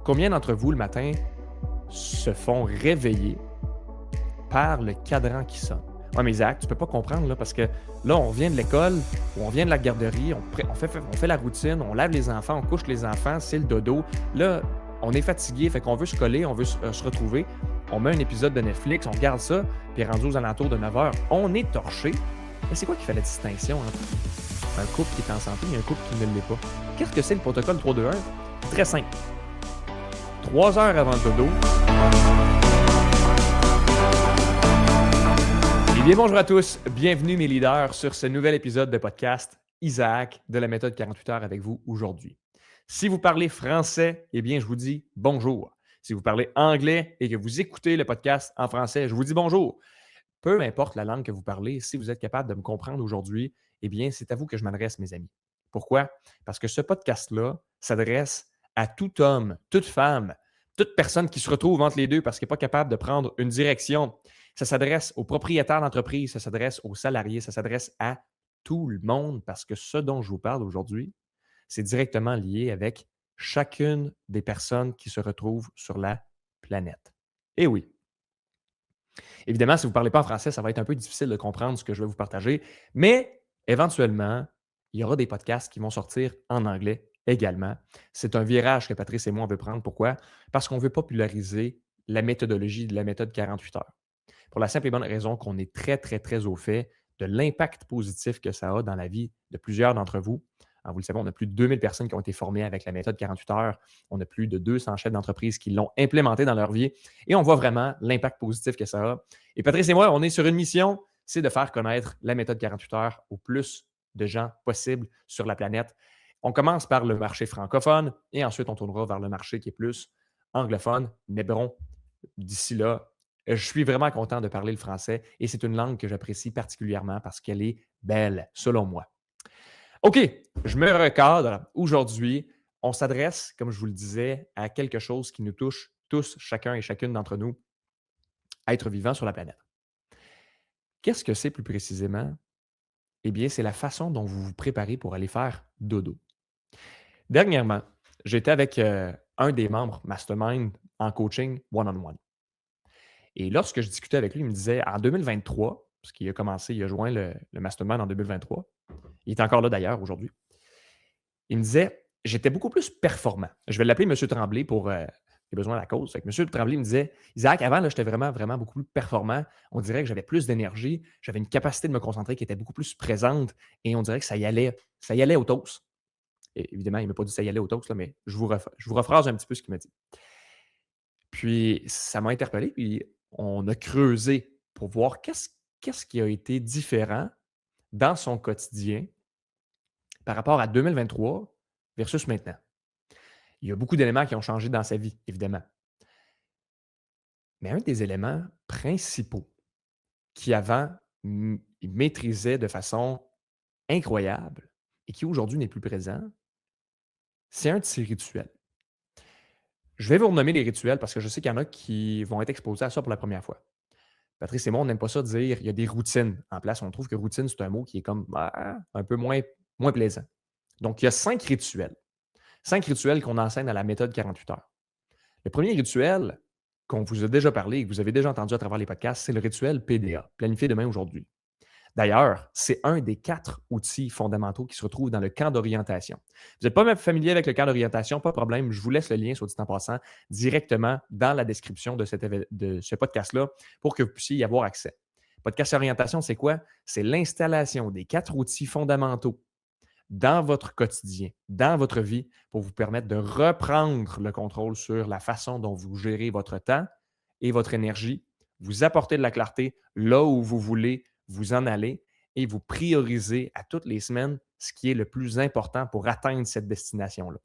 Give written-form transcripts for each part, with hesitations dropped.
Combien d'entre vous, le matin, se font réveiller par le cadran qui sonne? Ouais, mais Isaac, tu peux pas comprendre, là, parce que là, on vient de l'école ou on vient de la garderie, on fait la routine, on lave les enfants, on couche les enfants, c'est le dodo. Là, on est fatigué, fait qu'on veut se coller, on veut se retrouver. On met un épisode de Netflix, on regarde ça, puis rendu aux alentours de 9 heures, on est torché. Mais c'est quoi qui fait la distinction entre un couple qui est en santé et un couple qui ne l'est pas? Qu'est-ce que c'est le protocole 3-2-1? Très simple. 3 heures avant le dodo. Eh bien, bonjour à tous. Bienvenue, mes leaders, sur ce nouvel épisode de podcast Isaac de la méthode 48 heures avec vous aujourd'hui. Si vous parlez français, eh bien, je vous dis bonjour. Si vous parlez anglais et que vous écoutez le podcast en français, je vous dis bonjour. Peu importe la langue que vous parlez, si vous êtes capable de me comprendre aujourd'hui, eh bien, c'est à vous que je m'adresse, mes amis. Pourquoi? Parce que ce podcast-là s'adresse à tout homme, toute femme, toute personne qui se retrouve entre les deux parce qu'il n'est pas capable de prendre une direction. Ça s'adresse aux propriétaires d'entreprise, ça s'adresse aux salariés, ça s'adresse à tout le monde parce que ce dont je vous parle aujourd'hui, c'est directement lié avec chacune des personnes qui se retrouvent sur la planète. Et oui, évidemment, si vous ne parlez pas en français, ça va être un peu difficile de comprendre ce que je vais vous partager, mais éventuellement, il y aura des podcasts qui vont sortir en anglais également. C'est un virage que Patrice et moi, on veut prendre. Pourquoi? Parce qu'on veut populariser la méthodologie de la méthode 48 heures. Pour la simple et bonne raison qu'on est très, très, très au fait de l'impact positif que ça a dans la vie de plusieurs d'entre vous. Alors, vous le savez, on a plus de 2000 personnes qui ont été formées avec la méthode 48 heures. On a plus de 200 chefs d'entreprise qui l'ont implémenté dans leur vie. Et on voit vraiment l'impact positif que ça a. Et Patrice et moi, on est sur une mission, c'est de faire connaître la méthode 48 heures au plus de gens possible sur la planète. On commence par le marché francophone et ensuite on tournera vers le marché qui est plus anglophone. Mais bon, d'ici là, je suis vraiment content de parler le français et c'est une langue que j'apprécie particulièrement parce qu'elle est belle, selon moi. OK, je me recadre. Aujourd'hui, on s'adresse, comme je vous le disais, à quelque chose qui nous touche tous, chacun et chacune d'entre nous, être vivant sur la planète. Qu'est-ce que c'est plus précisément? Eh bien, c'est la façon dont vous vous préparez pour aller faire dodo. Dernièrement, j'étais avec un des membres Mastermind en coaching one-on-one. Et lorsque je discutais avec lui, il me disait en 2023, parce qu'il a commencé, il a joint le Mastermind en 2023, il est encore là d'ailleurs aujourd'hui. Il me disait, j'étais beaucoup plus performant. Je vais l'appeler M. Tremblay pour les besoins de la cause. Fait que M. Tremblay me disait, Isaac, avant, là, j'étais vraiment, vraiment beaucoup plus performant. On dirait que j'avais plus d'énergie, j'avais une capacité de me concentrer qui était beaucoup plus présente et on dirait que ça y allait au toast. Et évidemment, il ne m'a pas dit ça y allait au toast, là, mais je vous rephrase un petit peu ce qu'il m'a dit. Puis ça m'a interpellé, puis on a creusé pour voir qu'est-ce qui a été différent dans son quotidien par rapport à 2023 versus maintenant. Il y a beaucoup d'éléments qui ont changé dans sa vie, évidemment. Mais un des éléments principaux qui avant, il maîtrisait de façon incroyable et qui aujourd'hui n'est plus présent, c'est un de ses rituels. Je vais vous renommer les rituels parce que je sais qu'il y en a qui vont être exposés à ça pour la première fois. Patrice et moi, on n'aime pas ça dire il y a des routines en place. On trouve que routine, c'est un mot qui est comme un peu moins plaisant. Donc, il y a 5 rituels. 5 rituels qu'on enseigne à la méthode 48 heures. Le premier rituel qu'on vous a déjà parlé et que vous avez déjà entendu à travers les podcasts, c'est le rituel PDA, planifié demain aujourd'hui. D'ailleurs, c'est un des 4 outils fondamentaux qui se retrouvent dans le camp d'orientation. Vous n'êtes pas même familier avec le camp d'orientation, pas de problème. Je vous laisse le lien, soit dit en passant, directement dans la description de ce podcast-là pour que vous puissiez y avoir accès. Podcast orientation, c'est quoi? C'est l'installation des 4 outils fondamentaux dans votre quotidien, dans votre vie, pour vous permettre de reprendre le contrôle sur la façon dont vous gérez votre temps et votre énergie, vous apporter de la clarté là où vous voulez vous en aller et vous priorisez à toutes les semaines ce qui est le plus important pour atteindre cette destination-là.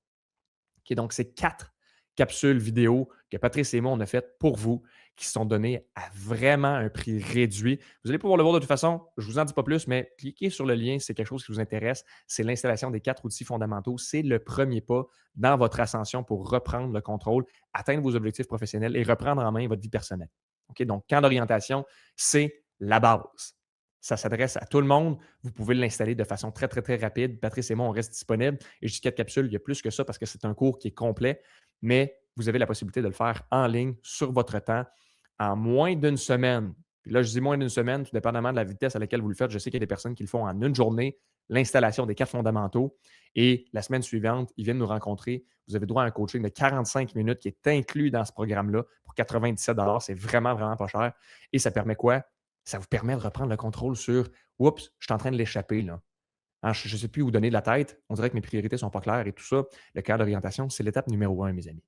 OK, donc, c'est 4 capsules vidéo que Patrice et moi, on a faites pour vous, qui sont données à vraiment un prix réduit. Vous allez pouvoir le voir de toute façon. Je ne vous en dis pas plus, mais cliquez sur le lien si c'est quelque chose qui vous intéresse. C'est l'installation des 4 outils fondamentaux. C'est le premier pas dans votre ascension pour reprendre le contrôle, atteindre vos objectifs professionnels et reprendre en main votre vie personnelle. OK, donc, camp d'orientation, c'est la base. Ça s'adresse à tout le monde. Vous pouvez l'installer de façon très, très, très rapide. Patrice et moi, on reste disponible. Et je dis 4 capsules, il y a plus que ça parce que c'est un cours qui est complet. Mais vous avez la possibilité de le faire en ligne sur votre temps en moins d'une semaine. Puis là, je dis moins d'une semaine, tout dépendamment de la vitesse à laquelle vous le faites. Je sais qu'il y a des personnes qui le font en une journée, l'installation des 4 fondamentaux. Et la semaine suivante, ils viennent nous rencontrer. Vous avez droit à un coaching de 45 minutes qui est inclus dans ce programme-là pour 97 $. C'est vraiment, vraiment pas cher. Et ça permet quoi? Ça vous permet de reprendre le contrôle sur oups, je suis en train de l'échapper là. Hein, je ne sais plus où donner de la tête. On dirait que mes priorités ne sont pas claires et tout ça. Le cadre d'orientation, c'est l'étape numéro un, mes amis.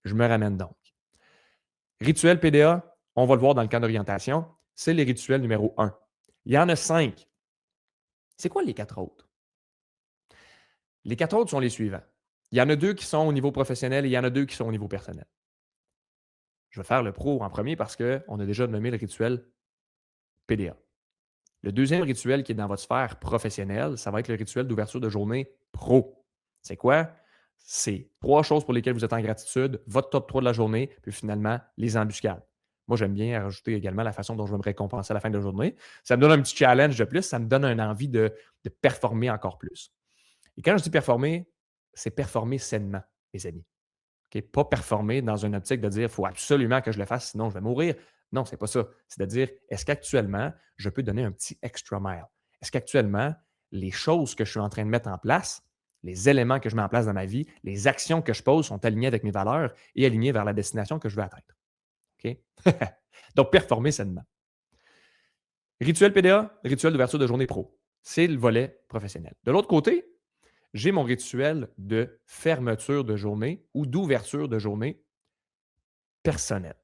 Je me ramène donc. Rituel PDA, on va le voir dans le cadre d'orientation, c'est les rituels numéro un. Il y en a 5. C'est quoi les 4 autres? Les 4 autres sont les suivants. Il y en a 2 qui sont au niveau professionnel et il y en a 2 qui sont au niveau personnel. Je vais faire le pro en premier parce qu'on a déjà nommé le rituel PDA. Le deuxième rituel qui est dans votre sphère professionnelle, ça va être le rituel d'ouverture de journée pro. C'est quoi? C'est 3 choses pour lesquelles vous êtes en gratitude, votre top 3 de la journée, puis finalement, les embuscades. Moi, j'aime bien rajouter également la façon dont je vais me récompenser à la fin de la journée. Ça me donne un petit challenge de plus, ça me donne une envie de performer encore plus. Et quand je dis performer, c'est performer sainement, mes amis. OK? Pas performer dans une optique de dire il faut absolument que je le fasse, sinon je vais mourir. Non, c'est pas ça. C'est de dire est-ce qu'actuellement, je peux donner un petit extra mile? Est-ce qu'actuellement, les choses que je suis en train de mettre en place, les éléments que je mets en place dans ma vie, les actions que je pose sont alignés avec mes valeurs et alignés vers la destination que je veux atteindre? OK? Donc, performer sainement. Rituel PDA, rituel d'ouverture de journée pro. C'est le volet professionnel. De l'autre côté, j'ai mon rituel de fermeture de journée ou d'ouverture de journée personnelle.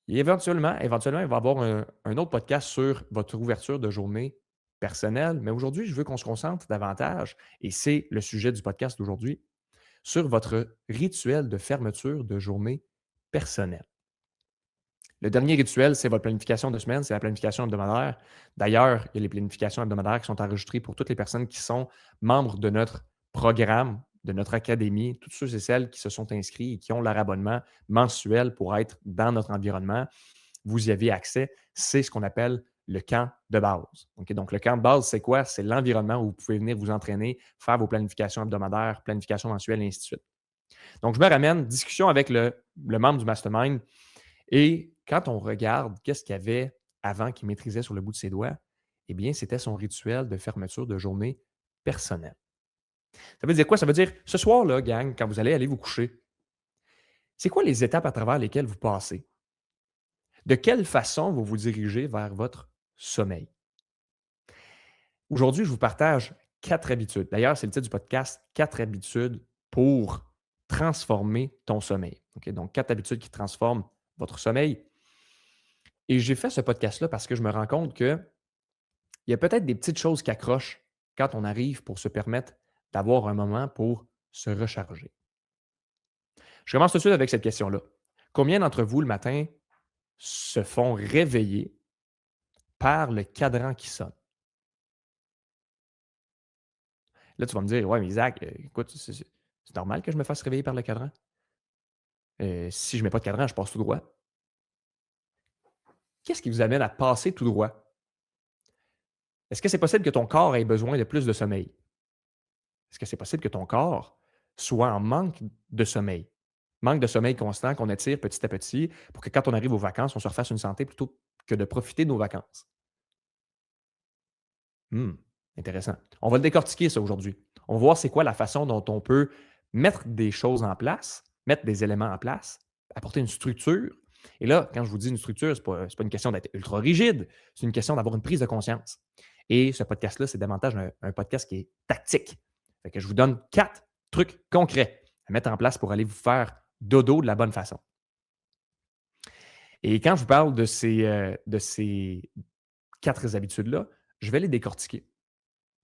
Et éventuellement, il va y avoir un autre podcast sur votre ouverture de journée personnelle. Mais aujourd'hui, je veux qu'on se concentre davantage, et c'est le sujet du podcast d'aujourd'hui, sur votre rituel de fermeture de journée personnelle. Le dernier rituel, c'est votre planification de semaine, c'est la planification hebdomadaire. D'ailleurs, il y a les planifications hebdomadaires qui sont enregistrées pour toutes les personnes qui sont membres de notre programme, de notre académie, tous ceux et celles qui se sont inscrits et qui ont leur abonnement mensuel pour être dans notre environnement. Vous y avez accès. C'est ce qu'on appelle le camp de base. Okay? Donc, le camp de base, c'est quoi? C'est l'environnement où vous pouvez venir vous entraîner, faire vos planifications hebdomadaires, planifications mensuelles, et ainsi de suite. Donc, je me ramène, discussion avec le membre du mastermind. Et quand on regarde qu'est-ce qu'il y avait avant qu'il maîtrisait sur le bout de ses doigts, eh bien, c'était son rituel de fermeture de journée personnelle. Ça veut dire quoi? Ça veut dire, ce soir-là, gang, quand vous allez aller vous coucher, c'est quoi les étapes à travers lesquelles vous passez? De quelle façon vous vous dirigez vers votre sommeil? Aujourd'hui, je vous partage 4 habitudes. D'ailleurs, c'est le titre du podcast, 4 habitudes pour transformer ton sommeil. OK? Donc, 4 habitudes qui transforment votre sommeil. Et j'ai fait ce podcast-là parce que je me rends compte qu'il y a peut-être des petites choses qui accrochent quand on arrive pour se permettre d'avoir un moment pour se recharger. Je commence tout de suite avec cette question-là. Combien d'entre vous, le matin, se font réveiller par le cadran qui sonne? Là, tu vas me dire: «Ouais, mais Isaac, écoute, c'est normal que je me fasse réveiller par le cadran. Si je ne mets pas de cadran, je passe tout droit». Qu'est-ce qui vous amène à passer tout droit? Est-ce que c'est possible que ton corps ait besoin de plus de sommeil? Est-ce que c'est possible que ton corps soit en manque de sommeil? Manque de sommeil constant qu'on étire petit à petit pour que quand on arrive aux vacances, on se refasse une santé plutôt que de profiter de nos vacances? Mmh, intéressant. On va le décortiquer ça aujourd'hui. On va voir c'est quoi la façon dont on peut mettre des choses en place, mettre des éléments en place, apporter une structure. Et là, quand je vous dis une structure, ce n'est pas une question d'être ultra rigide, c'est une question d'avoir une prise de conscience. Et ce podcast-là, c'est davantage un podcast qui est tactique. Fait que je vous donne 4 trucs concrets à mettre en place pour aller vous faire dodo de la bonne façon. Et quand je vous parle de ces 4 habitudes-là, je vais les décortiquer.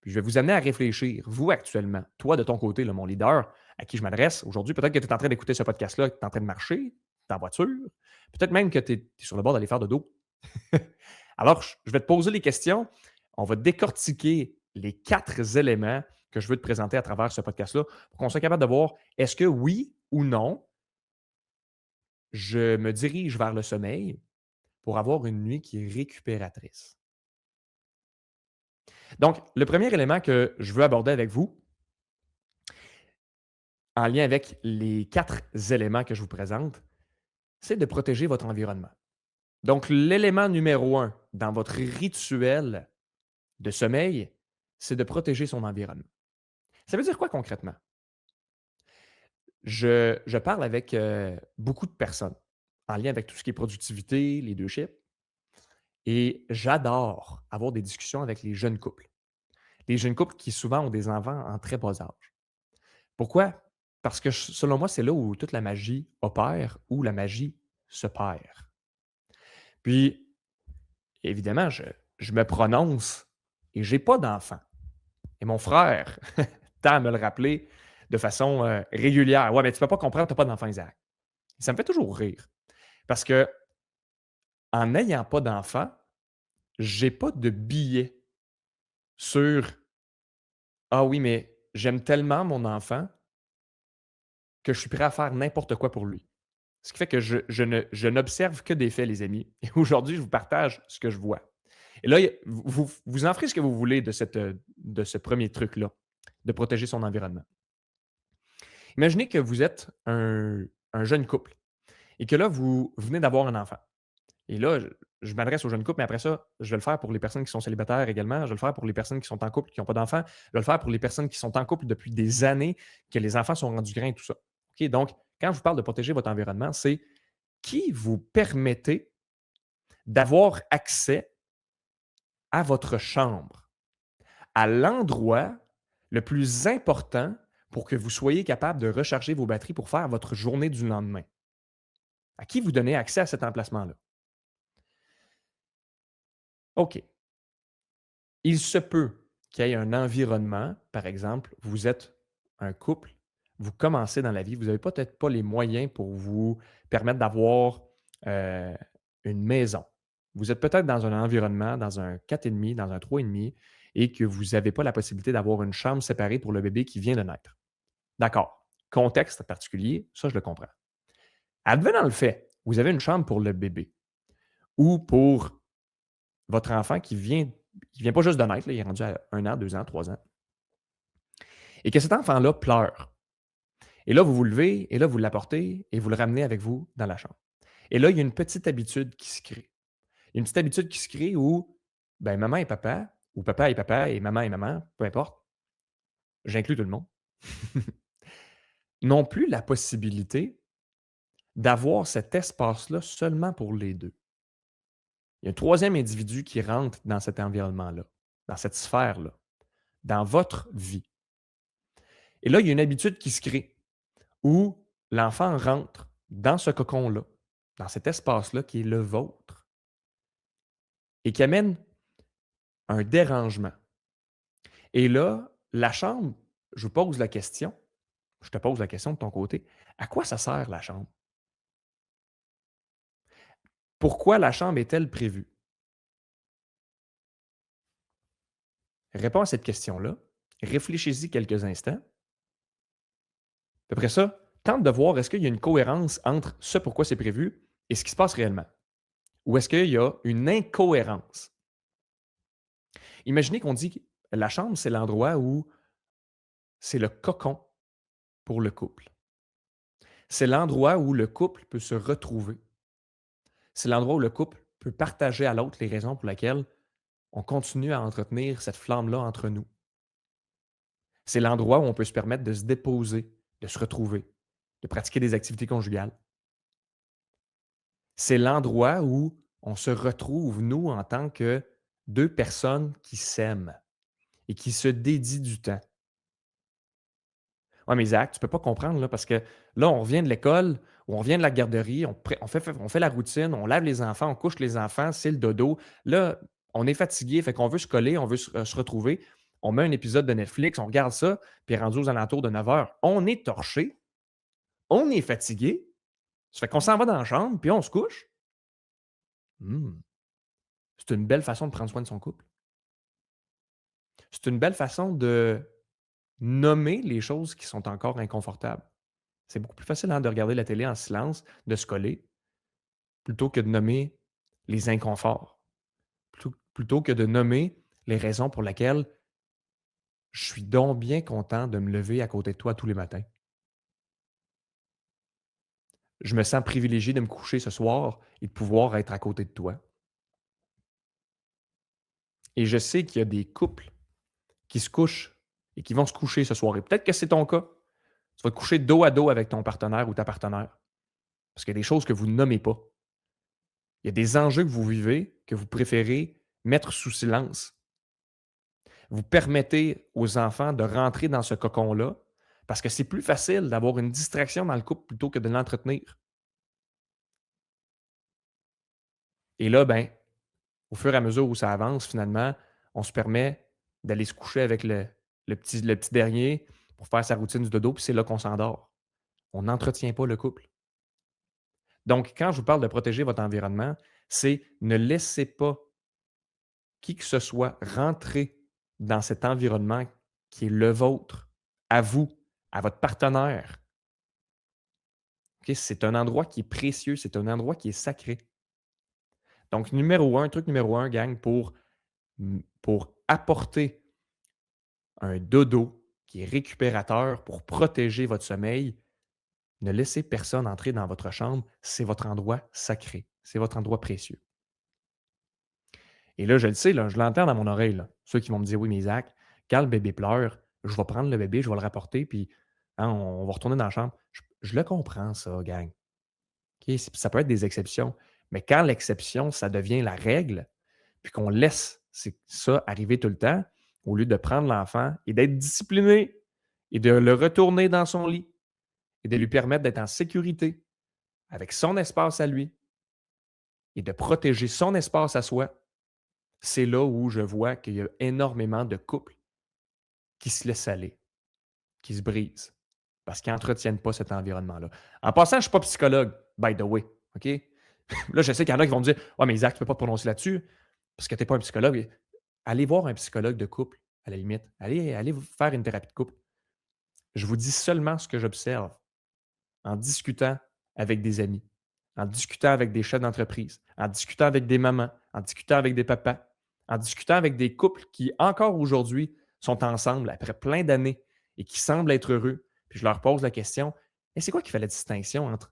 Puis je vais vous amener à réfléchir, vous actuellement, toi de ton côté, là, mon leader, à qui je m'adresse aujourd'hui, peut-être que tu es en train d'écouter ce podcast-là, que tu es en train de marcher, tu es en voiture, peut-être même que tu es sur le bord d'aller faire de dos. Alors, je vais te poser les questions, on va décortiquer les 4 éléments que je veux te présenter à travers ce podcast-là pour qu'on soit capable de voir est-ce que oui ou non, je me dirige vers le sommeil pour avoir une nuit qui est récupératrice. Donc, le premier élément que je veux aborder avec vous, en lien avec les 4 éléments que je vous présente, c'est de protéger votre environnement. Donc l'élément numéro un dans votre rituel de sommeil, c'est de protéger son environnement. Ça veut dire quoi concrètement? Je parle avec, beaucoup de personnes en lien avec tout ce qui est productivité, leadership et j'adore avoir des discussions avec les jeunes couples. Les jeunes couples qui souvent ont des enfants en très bas âge. Pourquoi? Parce que selon moi, c'est là où toute la magie opère, où la magie se perd. Puis, évidemment, je me prononce et j'ai pas d'enfant. Et mon frère tend à me le rappeler de façon régulière. Ouais, mais tu peux pas comprendre, tu n'as pas d'enfant, Isaac. Ça me fait toujours rire. Parce que en n'ayant pas d'enfant, j'ai pas de billet sur ah oui, mais j'aime tellement mon enfant que je suis prêt à faire n'importe quoi pour lui. Ce qui fait que je n'observe que des faits, les amis. Et aujourd'hui, je vous partage ce que je vois. Et là, vous en ferez ce que vous voulez de ce premier truc-là, de protéger son environnement. Imaginez que vous êtes un jeune couple et que là, vous venez d'avoir un enfant. Et là, je m'adresse aux jeunes couples, mais après ça, je vais le faire pour les personnes qui sont célibataires également. Je vais le faire pour les personnes qui sont en couple, qui n'ont pas d'enfants. Je vais le faire pour les personnes qui sont en couple depuis des années, que les enfants sont rendus grands et tout ça. OK? Donc, quand je vous parle de protéger votre environnement, c'est qui vous permettez d'avoir accès à votre chambre, à l'endroit le plus important pour que vous soyez capable de recharger vos batteries pour faire votre journée du lendemain. À qui vous donnez accès à cet emplacement-là? OK. Il se peut qu'il y ait un environnement, par exemple, vous êtes un couple, vous commencez dans la vie, vous n'avez peut-être pas les moyens pour vous permettre d'avoir, heu, une maison. Vous êtes peut-être dans un environnement, dans un 4,5, dans un 3,5 et que vous n'avez pas la possibilité d'avoir une chambre séparée pour le bébé qui vient de naître. D'accord. Contexte particulier, ça je le comprends. Advenant le fait, vous avez une chambre pour le bébé ou pour votre enfant qui vient pas juste de naître, là, il est rendu à 1 an, 2 ans, 3 ans et que cet enfant-là pleure et là, vous vous levez et là, vous l'apportez et vous le ramenez avec vous dans la chambre et là, il y a une petite habitude qui se crée. Il y a une petite habitude qui se crée où, ben, maman et papa ou papa et maman, peu importe, j'inclus tout le monde, n'ont plus la possibilité d'avoir cet espace-là seulement pour les 2. Il y a un troisième individu qui rentre dans cet environnement-là, dans cette sphère-là, dans votre vie. Et là, il y a une habitude qui se crée où l'enfant rentre dans ce cocon-là, dans cet espace-là qui est le vôtre et qui amène un dérangement. Et là, la chambre, je vous pose la question, je te pose la question de ton côté, à quoi ça sert la chambre? Pourquoi la chambre est-elle prévue? Réponds à cette question-là, réfléchis-y quelques instants. Après ça, tente de voir est-ce qu'il y a une cohérence entre ce pourquoi c'est prévu et ce qui se passe réellement. Ou est-ce qu'il y a une incohérence? Imaginez qu'on dit que la chambre, c'est l'endroit où c'est le cocon pour le couple. C'est l'endroit où le couple peut se retrouver. C'est l'endroit où le couple peut partager à l'autre les raisons pour lesquelles on continue à entretenir cette flamme-là entre nous. C'est l'endroit où on peut se permettre de se déposer, de se retrouver, de pratiquer des activités conjugales. C'est l'endroit où on se retrouve, nous, en tant que 2 personnes qui s'aiment et qui se dédient du temps. Ouais, mais Isaac, tu peux pas comprendre là, parce que là, on revient de l'école ou on revient de la garderie, on fait la routine, on lave les enfants, on couche les enfants, c'est le dodo. Là, on est fatigué, fait qu'on veut se coller, on veut se retrouver. On met un épisode de Netflix, on regarde ça, puis rendu aux alentours de 9 heures, on est torché, on est fatigué. Ça fait qu'on s'en va dans la chambre, puis on se couche. Mmh, c'est une belle façon de prendre soin de son couple. C'est une belle façon de nommer les choses qui sont encore inconfortables. C'est beaucoup plus facile, hein, de regarder la télé en silence, de se coller, plutôt que de nommer les inconforts, plutôt que de nommer les raisons pour lesquelles je suis donc bien content de me lever à côté de toi tous les matins. je me sens privilégié de me coucher ce soir et de pouvoir être à côté de toi. Et je sais qu'il y a des couples qui se couchent et qui vont se coucher ce soir. Et peut-être que c'est ton cas. Tu vas te coucher dos à dos avec ton partenaire ou ta partenaire. Parce qu'il y a des choses que vous ne nommez pas. Il y a des enjeux que vous vivez que vous préférez mettre sous silence. Vous permettez aux enfants de rentrer dans ce cocon-là parce que c'est plus facile d'avoir une distraction dans le couple plutôt que de l'entretenir. Et là, ben, au fur et à mesure où ça avance, finalement, on se permet d'aller se coucher avec le petit dernier pour faire sa routine du dodo, puis c'est là qu'on s'endort. On n'entretient pas le couple. Donc, quand je vous parle de protéger votre environnement, c'est ne laissez pas qui que ce soit rentrer dans cet environnement qui est le vôtre, à vous, à votre partenaire. OK? C'est un endroit qui est précieux, c'est un endroit qui est sacré. Donc, truc numéro un, gang, pour apporter un dodo qui est récupérateur pour protéger votre sommeil, ne laissez personne entrer dans votre chambre. C'est votre endroit sacré. C'est votre endroit précieux. Et là, je le sais, là, je l'entends dans mon oreille. Là. Ceux qui vont me dire: «Oui, mais Isaac, quand le bébé pleure, je vais prendre le bébé, je vais le rapporter, puis hein, on va retourner dans la chambre.» Je le comprends, ça, gang. OK? Ça peut être des exceptions. Mais quand l'exception, ça devient la règle, puis qu'on laisse ça arriver tout le temps, au lieu de prendre l'enfant et d'être discipliné et de le retourner dans son lit et de lui permettre d'être en sécurité avec son espace à lui et de protéger son espace à soi, c'est là où je vois qu'il y a énormément de couples qui se laissent aller, qui se brisent, parce qu'ils n'entretiennent pas cet environnement-là. En passant, je ne suis pas psychologue, by the way. OK? Là, je sais qu'il y en a qui vont me dire: «Ouais, mais Isaac, tu ne peux pas te prononcer là-dessus parce que tu n'es pas un psychologue.» Allez voir un psychologue de couple, à la limite. Allez vous faire une thérapie de couple. Je vous dis seulement ce que j'observe en discutant avec des amis, en discutant avec des chefs d'entreprise, en discutant avec des mamans, en discutant avec des papas, en discutant avec des couples qui, encore aujourd'hui, sont ensemble après plein d'années et qui semblent être heureux. Puis je leur pose la question: «Et c'est quoi qui fait la distinction entre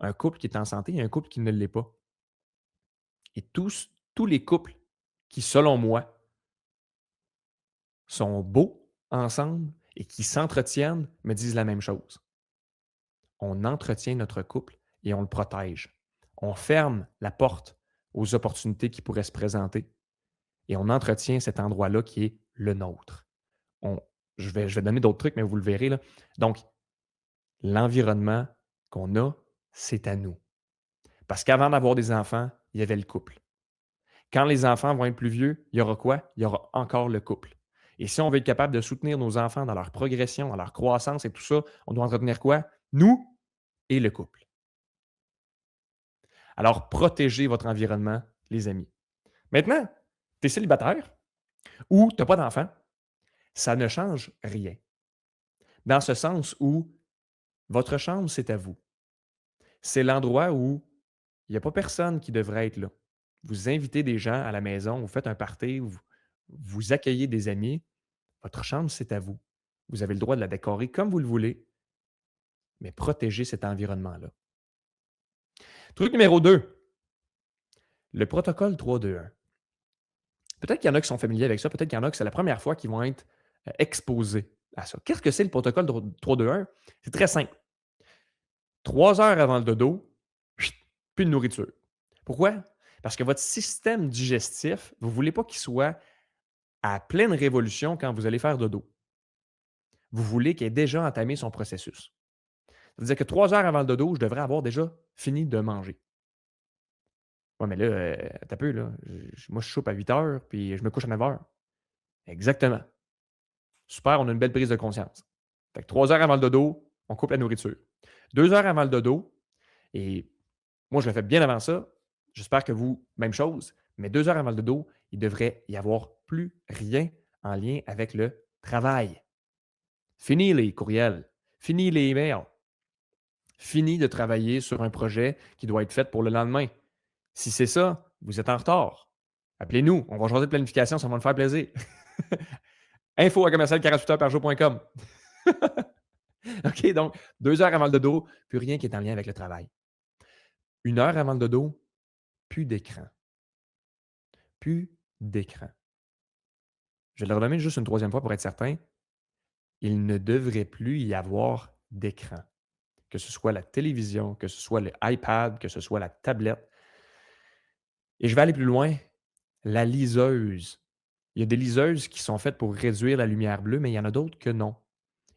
un couple qui est en santé et un couple qui ne l'est pas?» Et tous les couples qui, selon moi, sont beaux ensemble et qui s'entretiennent me disent la même chose. On entretient notre couple et on le protège. On ferme la porte aux opportunités qui pourraient se présenter et on entretient cet endroit-là qui est le nôtre. On, je vais donner d'autres trucs, mais vous le verrez. Là. Donc, l'environnement qu'on a, c'est à nous. Parce qu'avant d'avoir des enfants, il y avait le couple. Quand les enfants vont être plus vieux, il y aura quoi? Il y aura encore le couple. Et si on veut être capable de soutenir nos enfants dans leur progression, dans leur croissance et tout ça, on doit entretenir quoi? Nous et le couple. Alors, protégez votre environnement, les amis. Maintenant, tu es célibataire ou tu n'as pas d'enfant, ça ne change rien. Dans ce sens où votre chambre, c'est à vous. C'est l'endroit où il n'y a pas personne qui devrait être là. Vous invitez des gens à la maison, vous faites un party, vous accueillez des amis. Votre chambre, c'est à vous. Vous avez le droit de la décorer comme vous le voulez, mais protégez cet environnement-là. Truc numéro 2, le protocole 3-2-1. Peut-être qu'il y en a qui sont familiers avec ça, peut-être qu'il y en a que c'est la première fois qu'ils vont être exposés à ça. Qu'est-ce que c'est le protocole 3-2-1? C'est très simple. 3 heures avant le dodo, plus de nourriture. Pourquoi? Parce que votre système digestif, vous ne voulez pas qu'il soit à pleine révolution quand vous allez faire dodo. Vous voulez qu'il ait déjà entamé son processus. Ça veut dire que 3 heures avant le dodo, je devrais avoir déjà fini de manger. Ouais, mais là, attends un peu, là. Moi, je soupe à 8 heures, puis je me couche à 9 heures. Exactement. Super, on a une belle prise de conscience. Fait que 3 heures avant le dodo, on coupe la nourriture. 2 heures avant le dodo, et moi, je le fais bien avant ça. J'espère que vous, même chose. Mais 2 heures avant le dodo, il devrait y avoir plus rien en lien avec le travail. Fini les courriels. Fini les emails. Fini de travailler sur un projet qui doit être fait pour le lendemain. Si c'est ça, vous êtes en retard. Appelez-nous, on va changer de planification, ça va me faire plaisir. Info à commercial 48heuresparjour.com. OK, donc 2 heures avant le dodo, plus rien qui est en lien avec le travail. 1 heure avant le dodo, plus d'écran, plus d'écran. Je vais le redonner juste une troisième fois pour être certain. Il ne devrait plus y avoir d'écran, que ce soit la télévision, que ce soit l'iPad, que ce soit la tablette. Et je vais aller plus loin, la liseuse. Il y a des liseuses qui sont faites pour réduire la lumière bleue, mais il y en a d'autres que non.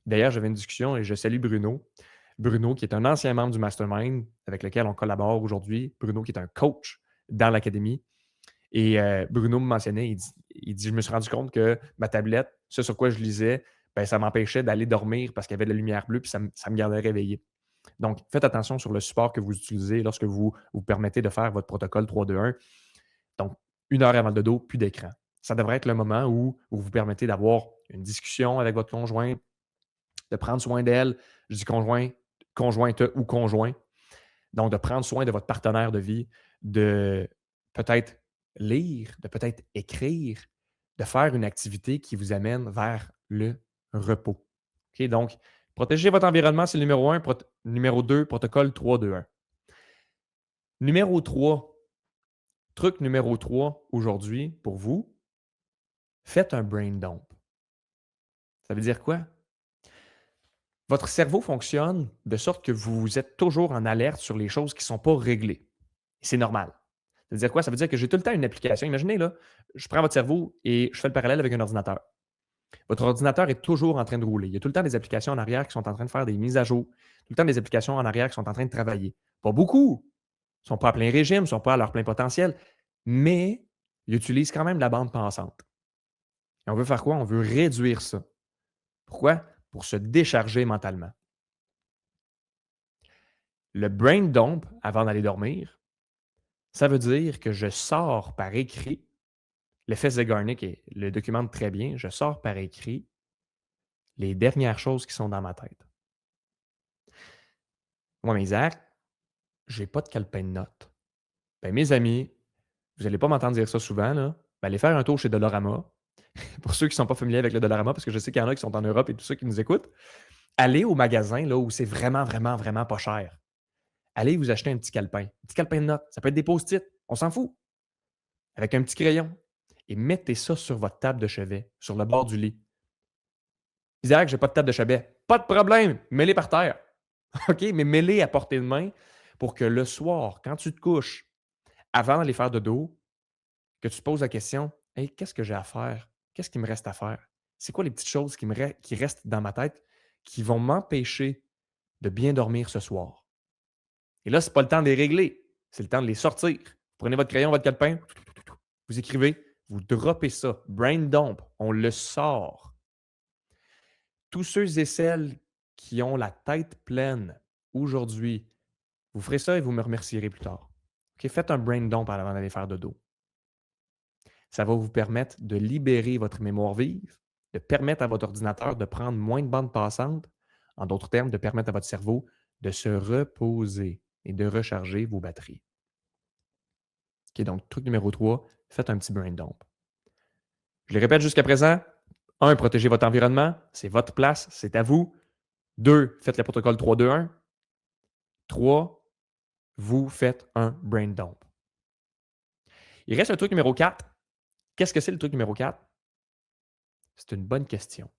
D'ailleurs, j'avais une discussion et je salue Bruno. Bruno, qui est un ancien membre du Mastermind avec lequel on collabore aujourd'hui. Bruno, qui est un coach dans l'académie. Et Bruno me mentionnait, il dit: «Je me suis rendu compte que ma tablette, ce sur quoi je lisais, ben, ça m'empêchait d'aller dormir parce qu'il y avait de la lumière bleue puis ça me gardait réveillé». Donc, faites attention sur le support que vous utilisez lorsque vous vous permettez de faire votre protocole 3-2-1. Donc, 1 heure avant le dodo, plus d'écran. Ça devrait être le moment où vous vous permettez d'avoir une discussion avec votre conjoint, de prendre soin d'elle. Je dis conjoint, conjointe ou conjoint. Donc, de prendre soin de votre partenaire de vie, de peut-être lire, de peut-être écrire, de faire une activité qui vous amène vers le repos. OK? Donc, protéger votre environnement, c'est le numéro un. Numéro 2, protocole 3-2-1. Numéro 3, truc numéro 3 aujourd'hui pour vous, faites un brain dump. Ça veut dire quoi? Votre cerveau fonctionne de sorte que vous êtes toujours en alerte sur les choses qui ne sont pas réglées. C'est normal. Ça veut dire quoi? Ça veut dire que j'ai tout le temps une application. Imaginez, là, je prends votre cerveau et je fais le parallèle avec un ordinateur. Votre ordinateur est toujours en train de rouler. Il y a tout le temps des applications en arrière qui sont en train de faire des mises à jour. Tout le temps des applications en arrière qui sont en train de travailler. Pas beaucoup. Ils ne sont pas à plein régime, ils ne sont pas à leur plein potentiel, mais ils utilisent quand même la bande passante. Et on veut faire quoi? On veut réduire ça. Pourquoi? Pour se décharger mentalement. Le brain dump avant d'aller dormir, ça veut dire que je sors par écrit, l'effet Zeigarnik le documente très bien, je sors par écrit les dernières choses qui sont dans ma tête. Moi, mes actes, j'ai pas de calepin de notes. Ben, mes amis, vous n'allez pas m'entendre dire ça souvent, là, ben, allez faire un tour chez Dollarama. Pour ceux qui ne sont pas familiers avec le Dollarama, parce que je sais qu'il y en a qui sont en Europe et tous ceux qui nous écoutent, allez au magasin là, où c'est vraiment, vraiment, vraiment pas cher. Allez vous acheter un petit calepin. Un petit calepin de notes. Ça peut être des post-it. On s'en fout. Avec un petit crayon. Et mettez ça sur votre table de chevet, sur le bord du lit. Isaac, j'ai pas de table de chevet. Pas de problème. Mets-les par terre. OK? Mais mets-les à portée de main pour que le soir, quand tu te couches, avant d'aller faire dodo, que tu te poses la question: «Hey, qu'est-ce que j'ai à faire? Qu'est-ce qu'il me reste à faire? C'est quoi les petites choses qui restent dans ma tête qui vont m'empêcher de bien dormir ce soir?» Et là, c'est pas le temps de les régler, c'est le temps de les sortir. Vous prenez votre crayon, votre calepin, vous écrivez, vous droppez ça. Brain dump, on le sort. Tous ceux et celles qui ont la tête pleine aujourd'hui, vous ferez ça et vous me remercierez plus tard. OK, faites un brain dump avant d'aller faire dodo. Ça va vous permettre de libérer votre mémoire vive, de permettre à votre ordinateur de prendre moins de bandes passantes, en d'autres termes, de permettre à votre cerveau de se reposer et de recharger vos batteries. OK, donc truc numéro 3, faites un petit brain dump. Je les répète jusqu'à présent. 1, protégez votre environnement, c'est votre place, c'est à vous. 2, faites le protocole 3-2-1. 3, vous faites un brain dump. Il reste un truc numéro 4. Qu'est-ce que c'est le truc numéro 4? C'est une bonne question.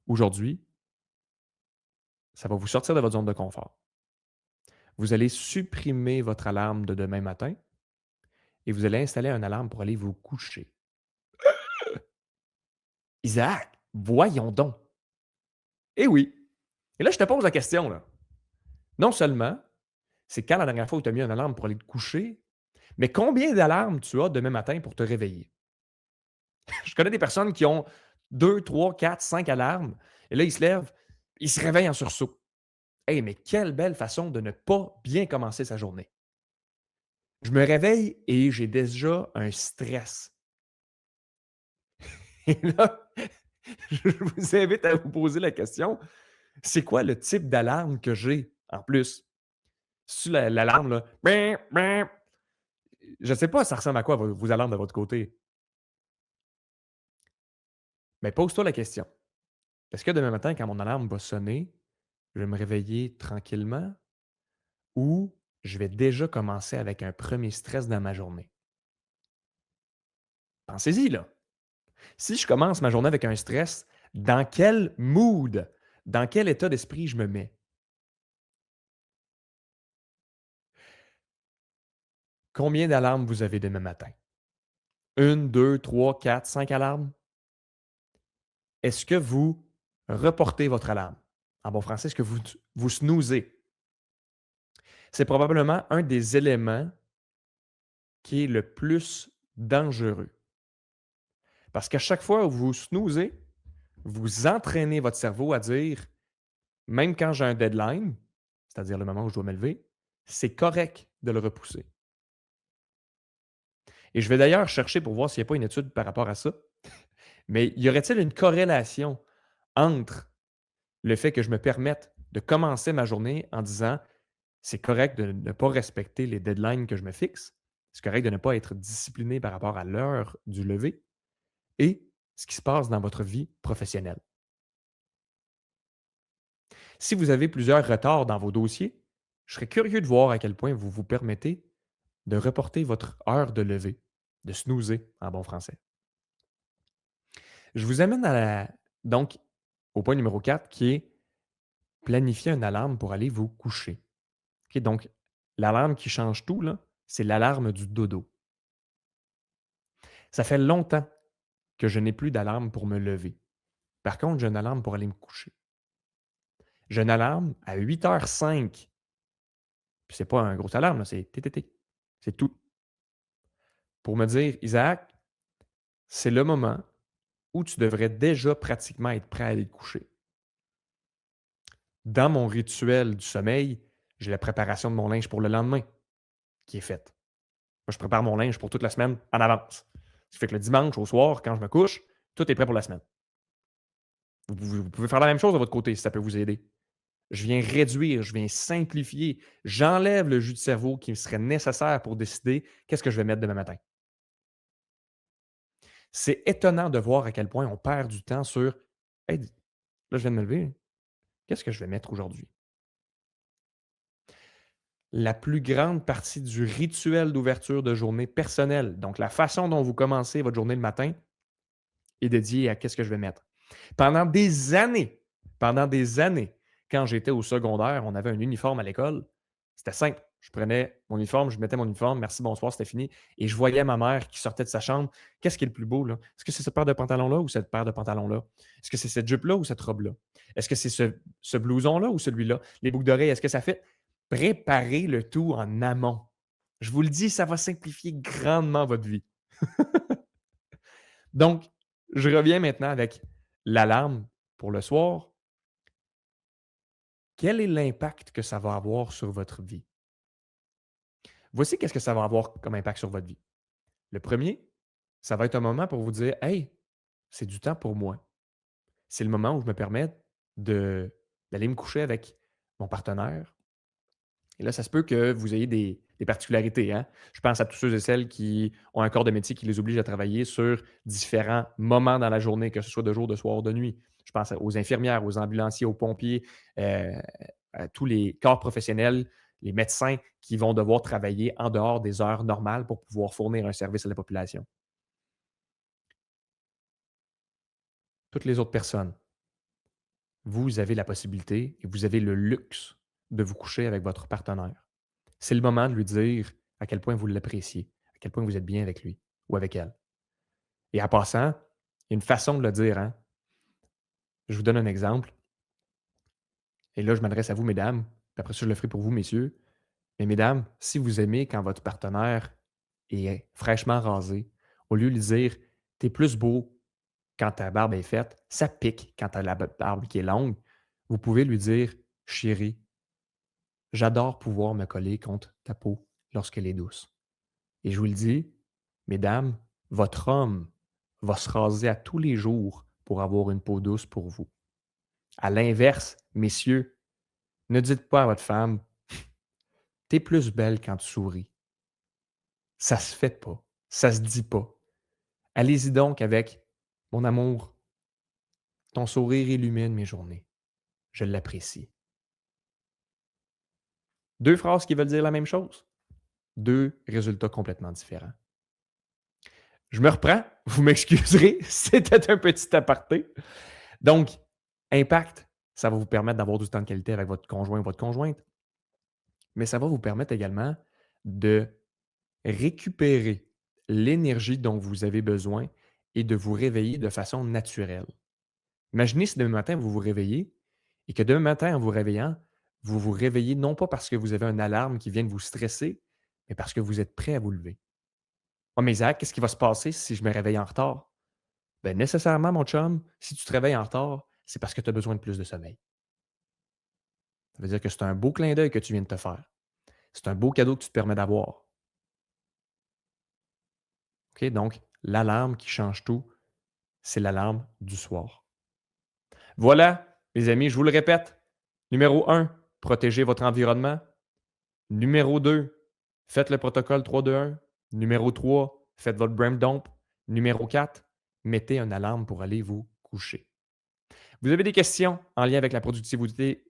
Aujourd'hui, ça va vous sortir de votre zone de confort. Vous allez supprimer votre alarme de demain matin et vous allez installer une alarme pour aller vous coucher. Isaac, voyons donc. Eh oui. Et là, je te pose la question, là. Non seulement, c'est quand la dernière fois où tu as mis une alarme pour aller te coucher, mais combien d'alarmes tu as demain matin pour te réveiller? Je connais des personnes qui ont 2, 3, 4, 5 alarmes et là, ils se lèvent, ils se réveillent en sursaut. Hey, mais quelle belle façon de ne pas bien commencer sa journée. Je me réveille et j'ai déjà un stress. Et là, je vous invite à vous poser la question, c'est quoi le type d'alarme que j'ai en plus? C'est l'alarme, là? Brin, brin. Je ne sais pas, ça ressemble à quoi vos alarmes de votre côté? Mais pose-toi la question. Est-ce que demain matin, quand mon alarme va sonner, je vais me réveiller tranquillement ou je vais déjà commencer avec un premier stress dans ma journée? Pensez-y, là. Si je commence ma journée avec un stress, dans quel mood, dans quel état d'esprit je me mets? Combien d'alarmes vous avez demain matin? Une, 2, 3, 4, 5 alarmes? Est-ce que vous reportez votre alarme? En bon français, est-ce que vous snoozez? C'est probablement un des éléments qui est le plus dangereux. Parce qu'à chaque fois où vous snoozez, vous entraînez votre cerveau à dire, même quand j'ai un deadline, c'est-à-dire le moment où je dois me lever, c'est correct de le repousser. Et je vais d'ailleurs chercher pour voir s'il n'y a pas une étude par rapport à ça. Mais y aurait-il une corrélation entre le fait que je me permette de commencer ma journée en disant c'est correct de ne pas respecter les deadlines que je me fixe, c'est correct de ne pas être discipliné par rapport à l'heure du lever et ce qui se passe dans votre vie professionnelle. Si vous avez plusieurs retards dans vos dossiers, je serais curieux de voir à quel point vous vous permettez de reporter votre heure de lever, de snoozer en bon français. Je vous amène donc au point numéro 4 qui est planifier une alarme pour aller vous coucher. OK, donc, l'alarme qui change tout, là, c'est l'alarme du dodo. Ça fait longtemps que je n'ai plus d'alarme pour me lever. Par contre, j'ai une alarme pour aller me coucher. J'ai une alarme à 8h05. Puis c'est pas un gros alarme, là, c'est té. C'est tout. Pour me dire: «Isaac, c'est le moment où tu devrais déjà pratiquement être prêt à aller te coucher». Dans mon rituel du sommeil, j'ai la préparation de mon linge pour le lendemain qui est faite. Moi, je prépare mon linge pour toute la semaine en avance. Ce qui fait que le dimanche au soir, quand je me couche, tout est prêt pour la semaine. Vous pouvez faire la même chose de votre côté si ça peut vous aider. Je viens réduire, je viens simplifier, j'enlève le jus de cerveau qui serait nécessaire pour décider qu'est-ce que je vais mettre demain matin. C'est étonnant de voir à quel point on perd du temps sur hey, là, je viens de me lever, qu'est-ce que je vais mettre aujourd'hui? La plus grande partie du rituel d'ouverture de journée personnelle, donc la façon dont vous commencez votre journée le matin, est dédiée à qu'est-ce que je vais mettre. Pendant des années, quand j'étais au secondaire, on avait un uniforme à l'école. C'était simple. Je prenais mon uniforme, je mettais mon uniforme, merci, bonsoir, c'était fini. Et je voyais ma mère qui sortait de sa chambre. Qu'est-ce qui est le plus beau, là? Est-ce que c'est cette paire de pantalons-là ou cette paire de pantalons-là? Est-ce que c'est cette jupe-là ou cette robe-là? Est-ce que c'est ce blouson-là ou celui-là? Les boucles d'oreilles, est-ce que ça fait? Préparez le tout en amont. Je vous le dis, ça va simplifier grandement votre vie. Donc, je reviens maintenant avec l'alarme pour le soir. Quel est l'impact que ça va avoir sur votre vie? Voici qu'est-ce que ça va avoir comme impact sur votre vie. Le premier, ça va être un moment pour vous dire: «Hey, c'est du temps pour moi. C'est le moment où je me permets de d'aller me coucher avec mon partenaire». Et là, ça se peut que vous ayez des particularités, hein. Je pense à tous ceux et celles qui ont un corps de métier qui les oblige à travailler sur différents moments dans la journée, que ce soit de jour, de soir, de nuit. Je pense aux infirmières, aux ambulanciers, aux pompiers, heu, à tous les corps professionnels, les médecins qui vont devoir travailler en dehors des heures normales pour pouvoir fournir un service à la population. Toutes les autres personnes, vous avez la possibilité et vous avez le luxe de vous coucher avec votre partenaire. C'est le moment de lui dire à quel point vous l'appréciez, à quel point vous êtes bien avec lui ou avec elle. Et en passant, il y a une façon de le dire, hein. Je vous donne un exemple et là, je m'adresse à vous, mesdames, puis après ça, je le ferai pour vous, messieurs. Mais mesdames, si vous aimez quand votre partenaire est fraîchement rasé, au lieu de lui dire: «Tu es plus beau quand ta barbe est faite, ça pique quand tu as la barbe qui est longue», vous pouvez lui dire: «Chérie, j'adore pouvoir me coller contre ta peau lorsqu'elle est douce». Et je vous le dis, mesdames, votre homme va se raser à tous les jours pour avoir une peau douce pour vous. À l'inverse, messieurs, ne dites pas à votre femme: «Tu es plus belle quand tu souris». Ça se fait pas, ça se dit pas. Allez-y donc avec: «Mon amour, ton sourire illumine mes journées. Je l'apprécie». 2 phrases qui veulent dire la même chose, 2 résultats complètement différents. Je me reprends, vous m'excuserez, c'était un petit aparté. Donc, impact, ça va vous permettre d'avoir du temps de qualité avec votre conjoint ou votre conjointe, mais ça va vous permettre également de récupérer l'énergie dont vous avez besoin et de vous réveiller de façon naturelle. Imaginez si demain matin, vous vous réveillez et que demain matin, en vous réveillant, vous vous réveillez non pas parce que vous avez une alarme qui vient de vous stresser, mais parce que vous êtes prêt à vous lever. «Ah, mais Isaac, qu'est-ce qui va se passer si je me réveille en retard?» Ben, nécessairement, mon chum, si tu te réveilles en retard, c'est parce que tu as besoin de plus de sommeil. Ça veut dire que c'est un beau clin d'œil que tu viens de te faire. C'est un beau cadeau que tu te permets d'avoir. OK? Donc, l'alarme qui change tout, c'est l'alarme du soir. Voilà, les amis, je vous le répète. Numéro 1, protégez votre environnement. Numéro 2, faites le protocole 3-2-1. Numéro 3, faites votre brain dump. Numéro 4, mettez une alarme pour aller vous coucher. Vous avez des questions en lien avec la productivité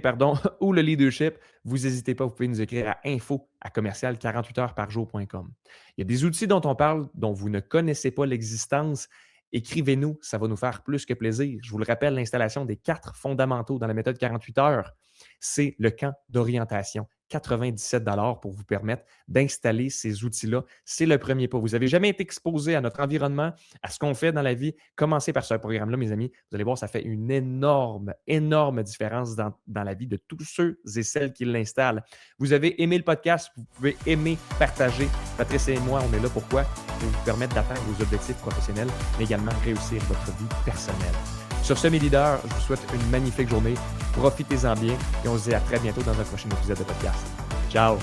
pardon, ou le leadership, vous n'hésitez pas, vous pouvez nous écrire à info@commercial48heuresparjour.com. Il y a des outils dont on parle, dont vous ne connaissez pas l'existence. Écrivez-nous, ça va nous faire plus que plaisir. Je vous le rappelle, l'installation des 4 fondamentaux dans la méthode 48 heures, c'est le camp d'orientation. 97 pour vous permettre d'installer ces outils-là. C'est le premier pas. Vous n'avez jamais été exposé à notre environnement, à ce qu'on fait dans la vie. Commencez par ce programme-là, mes amis. Vous allez voir, ça fait une énorme, énorme différence dans la vie de tous ceux et celles qui l'installent. Vous avez aimé le podcast, vous pouvez aimer, partager. Patrice et moi, on est là pourquoi? Pour vous permettre d'atteindre vos objectifs professionnels, mais également réussir votre vie personnelle. Sur ce, mes leaders, je vous souhaite une magnifique journée. Profitez-en bien et on se dit à très bientôt dans un prochain épisode de podcast. Ciao!